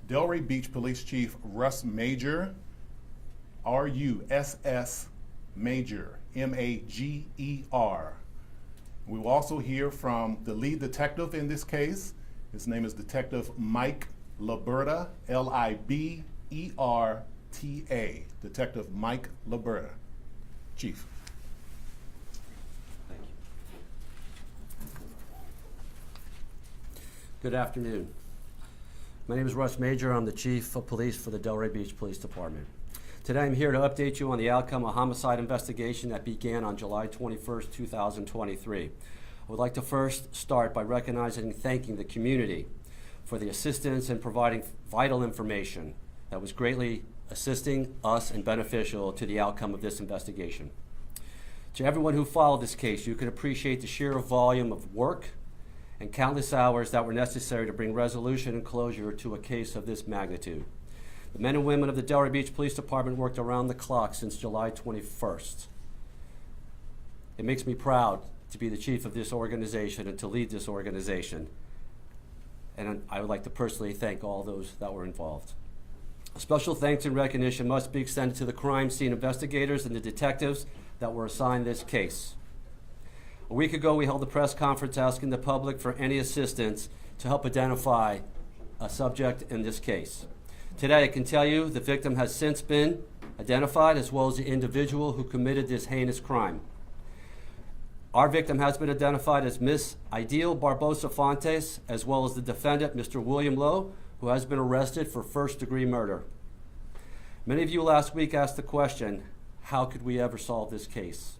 Delray Beach Police Chief Russ Major, R-U-S-S Major, M-A-G-E-R. We will also hear from the lead detective in this case. His name is Detective Mike Liberta, L-I-B-E-R-T-A. Detective Mike Liberta. Chief. Thank you. Good afternoon. My name is Russ Major. I'm the Chief of Police for the Delray Beach Police Department. Today I'm here to update you on the outcome of a homicide investigation that began on July 21st, 2023. I would like to first start by recognizing and thanking the community for the assistance in providing vital information that was greatly assisting us and beneficial to the outcome of this investigation. To everyone who followed this case, you can appreciate the sheer volume of work and countless hours that were necessary to bring resolution and closure to a case of this magnitude. The men and women of the Delray Beach Police Department worked around the clock since July 21st. It makes me proud to be the chief of this organization and to lead this organization. And I would like to personally thank all those that were involved. A special thanks and recognition must be extended to the crime scene investigators and the detectives that were assigned this case. A week ago, we held a press conference asking the public for any assistance to help identify a subject in this case. Today, I can tell you the victim has since been identified, as well as the individual who committed this heinous crime. Our victim has been identified as Miss Ideal Barbosa Fontes, as well as the defendant, Mr. William Lowe, who has been arrested for first-degree murder. Many of you last week asked the question, how could we ever solve this case?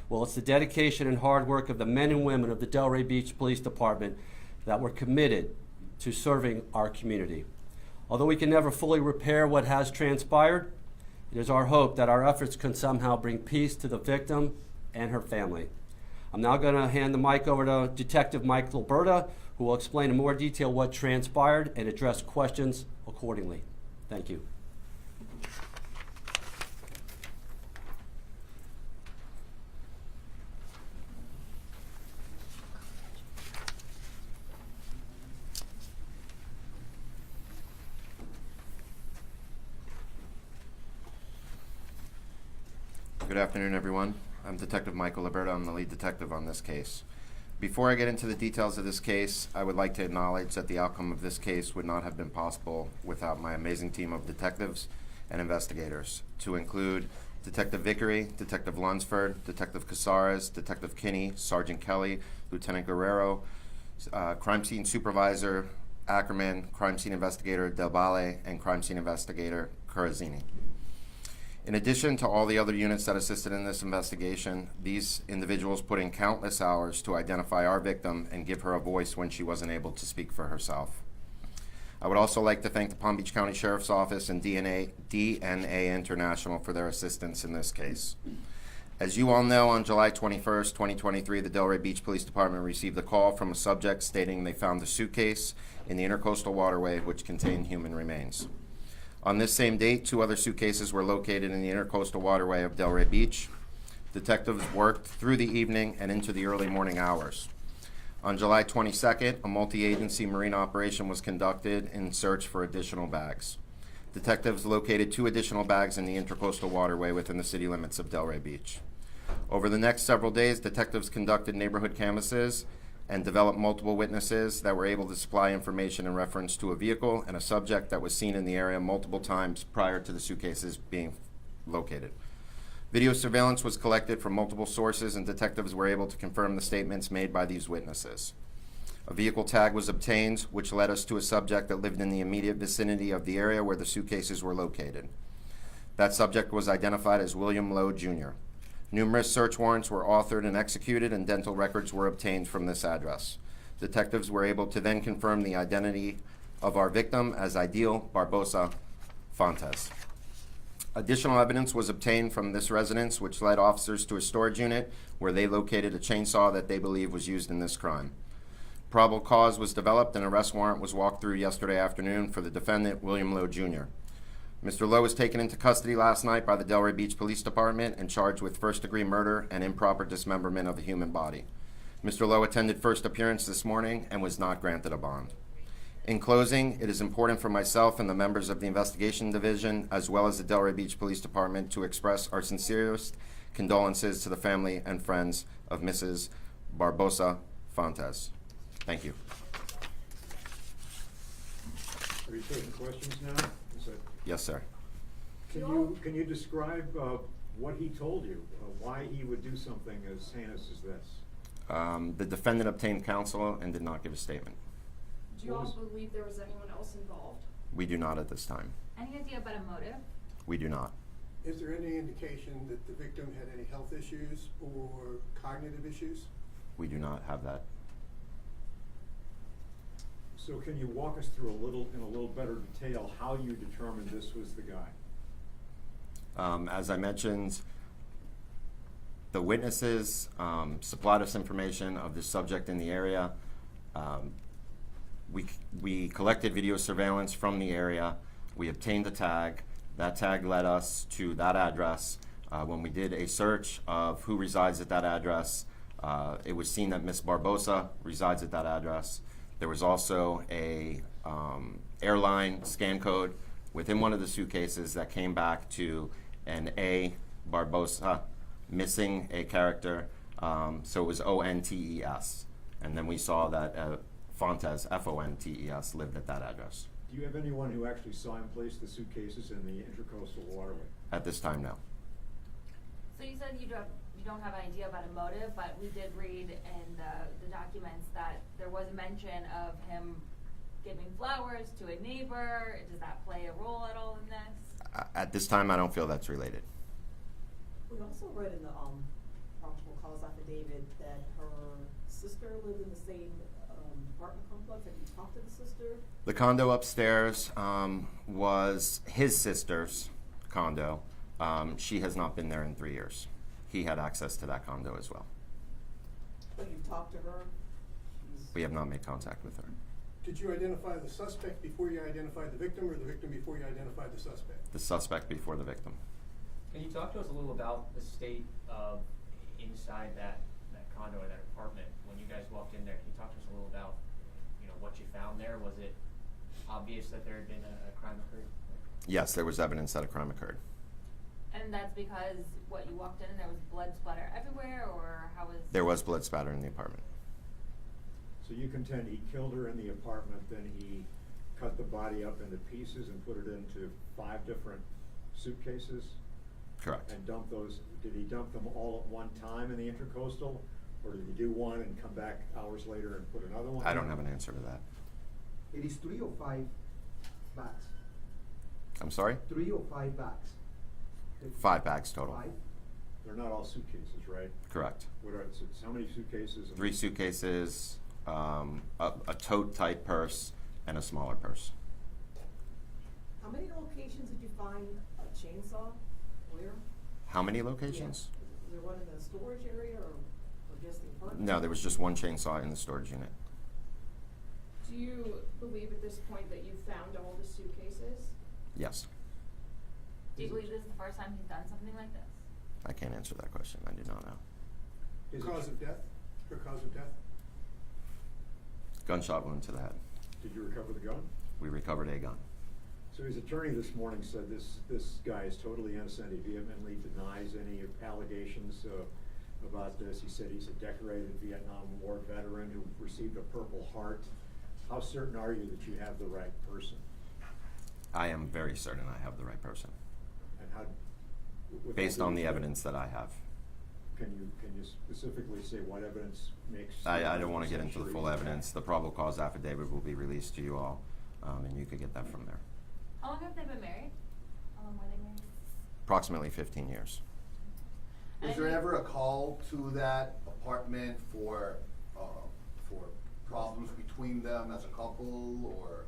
Well, it's the dedication and hard work of the men and women of the Delray Beach Police Department that were committed to serving our community. Although we can never fully repair what has transpired, it is our hope that our efforts can somehow bring peace to the victim and her family. I'm now going to hand the mic over to Detective Mike Liberta, who will explain in more detail what transpired and address questions accordingly. Thank you. Good afternoon, everyone. I'm Detective Michael Liberta. I'm the lead detective on this case. Before I get into the details of this case, I would like to acknowledge that the outcome of this case would not have been possible without my amazing team of detectives and investigators, to include Detective Vickery, Detective Lunsford, Detective Casares, Detective Kinney, Sergeant Kelly, Lieutenant Guerrero, Crime Scene Supervisor Ackerman, Crime Scene Investigator Del Valle, and Crime Scene Investigator Corazzini. In addition to all the other units that assisted in this investigation, these individuals put in countless hours to identify our victim and give her a voice when she wasn't able to speak for herself. I would also like to thank the Palm Beach County Sheriff's Office and DNA International for their assistance in this case. As you all know, on July 21st, 2023, the Delray Beach Police Department received a call from a subject stating they found a suitcase in the Intercoastal Waterway which contained human remains. On this same date, 2 other suitcases were located in the Intercoastal Waterway of Delray Beach. Detectives worked through the evening and into the early morning hours. On July 22nd, a multi-agency marine operation was conducted in search for additional bags. Detectives located 2 additional bags in the Intercoastal Waterway within the city limits of Delray Beach. Over the next several days, detectives conducted neighborhood canvasses and developed multiple witnesses that were able to supply information in reference to a vehicle and a subject that was seen in the area multiple times prior to the suitcases being located. Video surveillance was collected from multiple sources, and detectives were able to confirm the statements made by these witnesses. A vehicle tag was obtained, which led us to a subject that lived in the immediate vicinity of the area where the suitcases were located. That subject was identified as William Lowe, Jr. Numerous search warrants were authored and executed, and dental records were obtained from this address. Detectives were able to then confirm the identity of our victim as Ideal Barbosa Fontes. Additional evidence was obtained from this residence, which led officers to a storage unit where they located a chainsaw that they believe was used in this crime. Probable cause was developed, and an arrest warrant was walked through yesterday afternoon for the defendant, William Lowe, Jr. Mr. Lowe was taken into custody last night by the Delray Beach Police Department and charged with first-degree murder and improper dismemberment of a human body. Mr. Lowe attended first appearance this morning and was not granted a bond. In closing, it is important for myself and the members of the Investigation Division, as well as the Delray Beach Police Department, to express our sincerest condolences to the family and friends of Mrs. Barbosa Fontes. Thank you. Are you taking questions now? Is that, Yes, sir. can you describe what he told you, why he would do something as heinous as this? The defendant obtained counsel and did not give a statement. Do you all believe there was anyone else involved? We do not at this time. Any idea about a motive? We do not. Is there any indication that the victim had any health issues or cognitive issues? We do not have that. So can you walk us through in a little better detail how you determined this was the guy? As I mentioned, the witnesses supplied us information of the subject in the area. We collected video surveillance from the area. We obtained a tag. That tag led us to that address. When we did a search of who resides at that address, it was seen that Ms. Barbosa resides at that address. There was also a airline scan code within one of the suitcases that came back to an A. Barbosa, missing a character, so it was O-N-T-E-S. And then we saw that Fontes, F-O-N-T-E-S, lived at that address. Do you have anyone who actually saw him place the suitcases in the intercoastal waterway? At this time, no. So you said you don't have an idea about a motive, but we did read in the documents that there was a mention of him giving flowers to a neighbor. Does that play a role at all in this? At this time, I don't feel that's related. We also read in the probable cause affidavit that her sister lived in the same apartment complex. Have you talked to the sister? The condo upstairs was his sister's condo. She has not been there in 3 years. He had access to that condo as well. But you've talked to her? We have not made contact with her. Did you identify the suspect before you identified the victim, or the victim before you identified the suspect? The suspect before the victim. Can you talk to us a little about the state of inside that condo or that apartment when you guys walked in there? Can you talk to us a little about, what you found there? Was it obvious that there had been a crime occurred? Yes, there was evidence that a crime occurred. And that's because, you walked in and there was blood splatter everywhere, or how was? There was blood spatter in the apartment. So you contend he killed her in the apartment, then he cut the body up into pieces and put it into 5 different suitcases? Correct. And did he dump them all at one time in the intercoastal? Or did he do one and come back hours later and put another one? I don't have an answer to that. It is 3 or 5 bags. I'm sorry? 3 or 5 bags. 5 bags total. 5. They're not all suitcases, right? Correct. What are, so how many suitcases? 3 suitcases, a tote type purse, and a smaller purse. How many locations did you find a chainsaw? Where? How many locations? Yeah. Was there one in the storage area or just the apartment? No, there was just one chainsaw in the storage unit. Do you believe at this point that you found all the suitcases? Yes. Do you believe this is the first time he's done something like this? I can't answer that question. I do not know. Cause of death? Her cause of death? Gunshot wound to the head. Did you recover the gun? We recovered a gun. So his attorney this morning said this guy is totally innocent. He vehemently denies any allegations about this. He said he's a decorated Vietnam War veteran who received a Purple Heart. How certain are you that you have the right person? I am very certain I have the right person. And how? Based on the evidence that I have. Can you specifically say what evidence makes? I don't want to get into the full sure? evidence. The probable cause affidavit will be released to you all, and you could get that from there. How long have they been married? How long were they married? Approximately 15 years. Was there ever a call to that apartment for problems between them as a couple, or?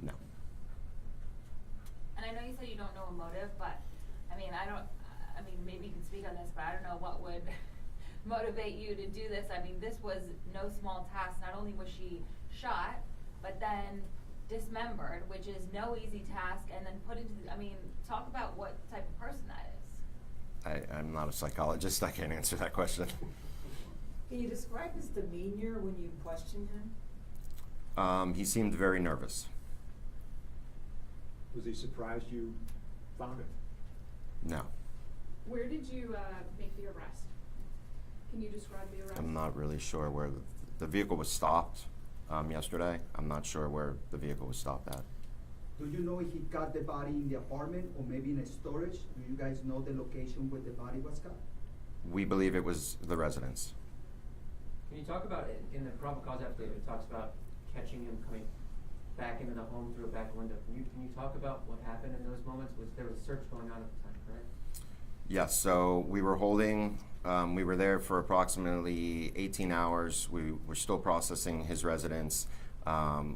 No. And I know you said you don't know a motive, but maybe you can speak on this, but I don't know what would motivate you to do this. This was no small task. Not only was she shot, but then dismembered, which is no easy task, and then put into talk about what type of person that is. I'm not a psychologist. I can't answer that question. Can you describe his demeanor when you questioned him? He seemed very nervous. Was he surprised you found it? No, Where did you make the arrest? Can you describe the arrest? I'm not really sure where the vehicle was stopped yesterday. I'm not sure where the vehicle was stopped at. Do you know if he got the body in the apartment or maybe in a storage? Do you guys know the location where the body was got? We believe it was the residence. Can you talk about, in the probable cause affidavit, it talks about catching him coming back into the home through a back window. Can you talk about what happened in those moments? There was a search going on at the time, correct? Yes, so we were holding, we were there for approximately 18 hours. We were still processing his residence.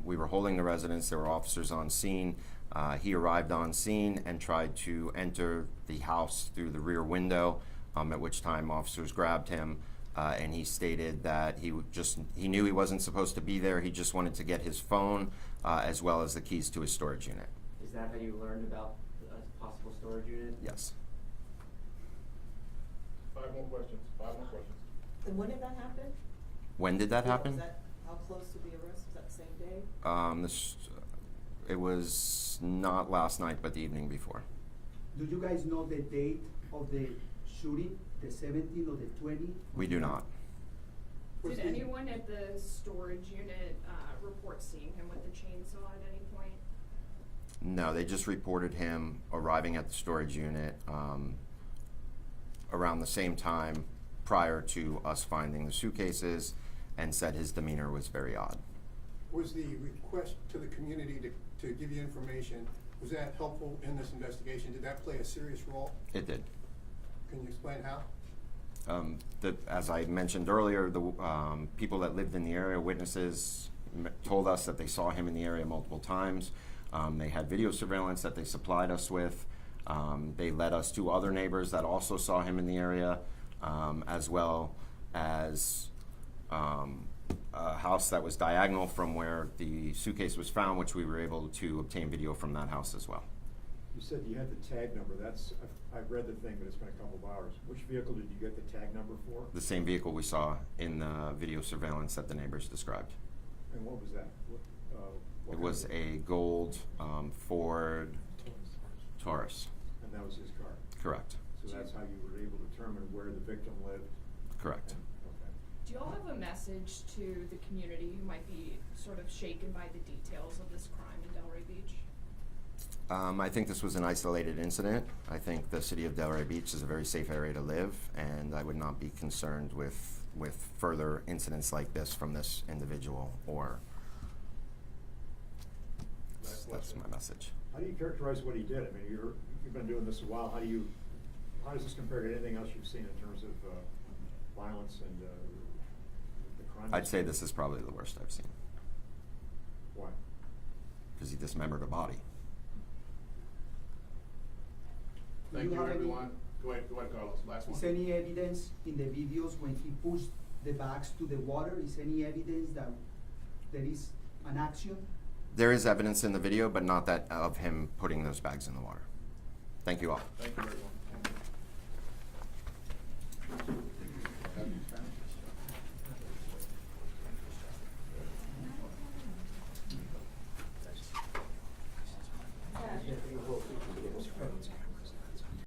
We were holding the residence. There were officers on scene. He arrived on scene and tried to enter the house through the rear window, at which time officers grabbed him. And he stated that he knew he wasn't supposed to be there. He just wanted to get his phone as well as the keys to his storage unit. Is that how you learned about a possible storage unit? Yes. 5 more questions. 5 more questions. And when did that happen? When did that Was happen? that, how close to the arrest? Was that the same day? It was not last night, but the evening before. Do you guys know the date of the shooting, the 17th or the 20th? We do not. Was Did the- anyone at the storage unit report seeing him with the chainsaw at any point? No, they just reported him arriving at the storage unit around the same time prior to us finding the suitcases, and said his demeanor was very odd. Was the request to the community to give you information, was that helpful in this investigation? Did that play a serious role? It did. Can you explain how? As I mentioned earlier, the people that lived in the area, witnesses, told us that they saw him in the area multiple times. They had video surveillance that they supplied us with. They led us to other neighbors that also saw him in the area, as well as a house that was diagonal from where the suitcase was found, which we were able to obtain video from that house as well. You said you had the tag number. I've read the thing, but it's been a couple of hours. Which vehicle did you get the tag number for? The same vehicle we saw in the video surveillance that the neighbors described. And what was that? What It kind was of- a gold Ford Taurus. And that was his car? Correct. So that's how you were able to determine where the victim lived? Correct. Okay. Do you all have a message to the community who might be sort of shaken by the details of this crime in Delray Beach? I think this was an isolated incident. I think the city of Delray Beach is a very safe area to live, and I would not be concerned with further incidents like this from this individual, or that's my message. How do you characterize what he did? I mean, you've been doing this a while. How does this compare to anything else you've seen in terms of violence and the crime? I'd say this is probably the worst I've seen, Why? because he dismembered a body. Do Thank you, have any- everyone. Go ahead, Carlos. Last Is one. any evidence in the videos when he pushed the bags to the water? Is any evidence that there is an action? There is evidence in the video, but not that of him putting those bags in the water. Thank you all. Thank you, everyone.